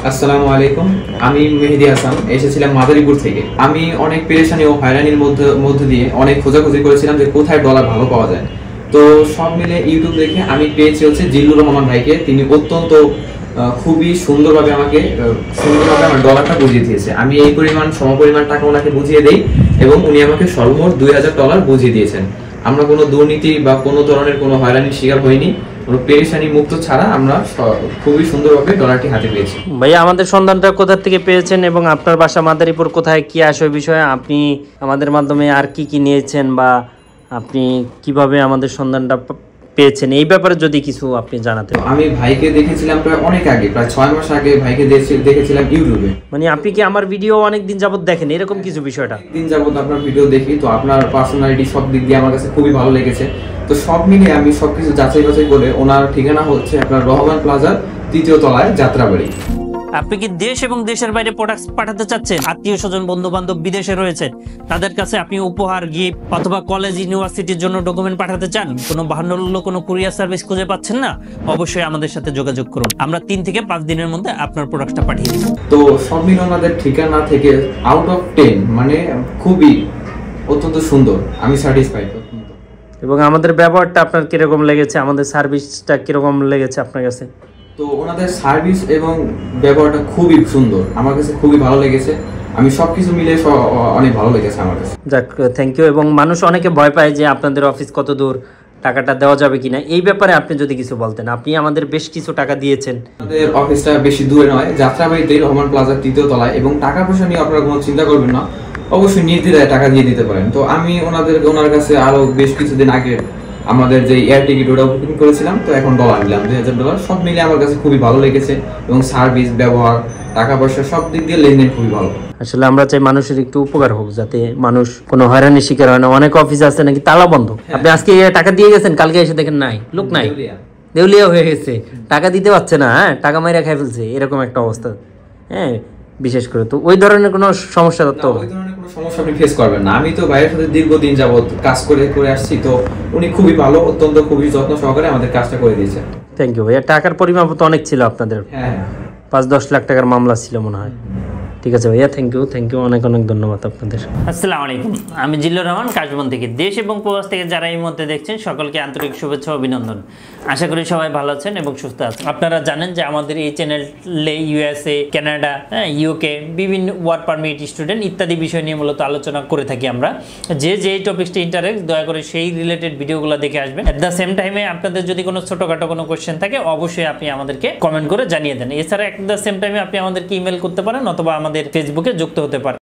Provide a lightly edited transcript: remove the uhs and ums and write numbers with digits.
আসসালামু আলাইকুম। আমি মেহেদি হাসান, এসেছিলাম মাদারীপুর থেকে। আমি অনেক পেরেশানি ও হয়রানির মধ্যে দিয়ে অনেক খোঁজাখুঁজি করেছিলাম যে কোথায় ডলার ভালো পাওয়া যায়। তো সব মিলে ইউটিউব দেখে আমি পেয়েছি হচ্ছে জিল্লুর রহমান ভাইকে। তিনি অত্যন্ত খুবই সুন্দরভাবে আমাকে আমার ডলারটা বুঝিয়ে দিয়েছে। আমি এই সমপরিমাণ টাকা ওনাকে বুঝিয়ে দেই এবং উনি আমাকে সর্বমোট $2000 বুঝিয়ে দিয়েছেন। আমরা কোনো দুর্নীতি বা কোনো ধরনের কোনো হয়রানির শিকার হইনি। পেরেশানি মুক্ত ছাড়া আমরা খুবই সুন্দরভাবে ডলারটি হাতে পেয়েছি। ভাইয়া, আমাদের সন্ধানটা কোথা থেকে পেয়েছেন এবং আপনার বাসা মাদারীপুর কোথায়, কি আসে বিষয়ে আপনি আমাদের মাধ্যমে আর কি কি নিয়েছেন বা আপনি কিভাবে আমাদের সন্ধানটা পেয়েছেন এই ব্যাপারে যদি কিছু আপনি জানাতেন। আমি ভাইকে দেখেছিলাম প্রায় অনেক আগে, প্রায় 6 মাস আগে ভাইকে দেখেছিলাম ইউটিউবে। মানে আপনি কি আমার ভিডিও অনেক দিন যাবত দেখেন এরকম কিছু বিষয়টা? দিন যাবত আপনার ভিডিও দেখি, তো আপনার পার্সোনালিটি সব দিক দিয়ে আমার কাছে খুবই ভালো লেগেছে। তো সব মিলিয়ে আমি সবকিছু যাচাই বাছাই করে, ওনার ঠিকানা হচ্ছে আপনার রহমান প্লাজার 3য় তলায় যাত্রাবাড়ি। আপনি কি দেশ এবং দেশের বাইরে প্রোডাক্টস পাঠাতে চাচ্ছেন? আত্মীয় স্বজন বন্ধু বান্ধব বিদেশে রয়েছে, তাদের কাছে আপনি উপহার, গিফট অথবা কলেজ ইউনিভার্সিটির জন্য ডকুমেন্ট পাঠাতে চান, কোনো বাহান্ন কোনো কুরিয়ার সার্ভিস খুঁজে পাচ্ছেন না, অবশ্যই আমাদের সাথে যোগাযোগ করুন। আমরা 3 থেকে 5 দিনের মধ্যে আপনার প্রোডাক্টটা পাঠিয়ে দিব। তো সব মিলিয়ে ওনাদের ঠিকানা থেকে আউট অফ 10 মানে খুবই অত্যন্ত সুন্দর, আমি স্যাটিসফাইড। এবং আমাদের ব্যবহারটা আপনার কিরকম লেগেছে, আমাদের সার্ভিসটা কিরকম লেগেছে আপনার কাছে? তো ওনাদের সার্ভিস এবং ব্যবহারটা খুবই সুন্দর, আমার কাছে খুবই ভালো লেগেছে। আমি সবকিছু মিলে অনেক ভালো লেগেছে আমার কাছে। যাক, থ্যাংক ইউ। এবং মানুষ অনেকে ভয় পায় যে আপনাদের অফিস কত দূর, টাকাটা দেওয়া যাবে কিনা, এই ব্যাপারে আপনি যদি কিছু বলতেন। আপনি আমাদের বেশ কিছু টাকা দিয়েছেন। আমাদের অফিসটা বেশি দূরে নয়, যাত্রাবাড়িতে রহমান প্লাজার 3য় তলায়। এবং টাকা পয়সা নিয়ে আপনারা কোনো চিন্তা করবেন না, অবশ্যই নির্দ্বিধায় টাকা দিয়ে দিতে পারেন। তো আমি ওনার কাছে আরো বেশ কিছুদিন আগে আমাদের যে এয়ার টিকিট ওটা বুকিং করেছিলাম, তো এখন ডলার নিলাম $2000। সব মিলিয়ে আমার কাছে খুবই ভালো লেগেছে এবং সার্ভিস, ব্যবহার, টাকা পয়সা সব দিক দিয়ে লেনদেন খুবই ভালো। আসলে আমরা চাই মানুষের একটু উপকার হোক, যাতে মানুষ কোনো হয়রানির শিকার হয় না। অনেক অফিস আছে নাকি তালা বন্ধ, আপনি আজকে টাকা দিয়ে গেছেন, কালকে এসে দেখেন নাই, লোক নাই, দেউলিয়া হয়ে গেছে, টাকা দিতে পারছে না, হ্যাঁ, টাকা মাইরা খাই ফেলছে, এরকম একটা অবস্থা। হ্যাঁ, বিশেষ করে তো ওই ধরনের কোনো সমস্যা তো ওই ধরনের কোনো সমস্যা আপনি ফেস করবেন না। আমি তো ভাইয়ের সাথে দীর্ঘদিন যাবত কাজ করে আসছি, তো উনি খুবই ভালো, অত্যন্ত খুবই যত্ন সহকারে আমাদের কাজটা করে দিয়েছেন। থ্যাংক ইউ ভাইয়া। টাকার পরিমাণ তো অনেক ছিল আপনাদের, হ্যাঁ 5-10 লাখ টাকার মামলা ছিল মনে হয়। ঠিক আছে ভাইয়া, থ্যাংক ইউ, অনেক অনেক ধন্যবাদ আপনাদের। আসসালামু আলাইকুম, আমি জিল্লুর রহমান কাশবন থেকে। দেশ এবং প্রবাস থেকে যারা এই মুহূর্তে দেখছেন সকলকে আন্তরিক শুভেচ্ছা ও অভিনন্দন। আশা করি সবাই ভালো আছেন এবং সুস্থ আছেন। আপনারা জানেন যে আমাদের এই চ্যানেলে USA, কানাডা, UK বিভিন্ন ওয়ার্ক পারমিট, স্টুডেন্ট ইত্যাদি বিষয় নিয়ে মূলত আলোচনা করে থাকি আমরা। যে টপিকসটা ইন্টারেস্ট, দয়া করে সেই রিলেটেড ভিডিওগুলো দেখে আসবেন। অ্যাট দ্য সেম টাইমে আপনাদের যদি কোনো ছোটোখাটো কোনো কোয়েশ্চেন থাকে অবশ্যই আপনি আমাদেরকে কমেন্ট করে জানিয়ে দেন। এছাড়া অ্যাট দ্য সেম টাইমে আপনি আমাদেরকে ইমেল করতে পারেন অথবা আমাদের ফেসবুকে যুক্ত হতে পারেন।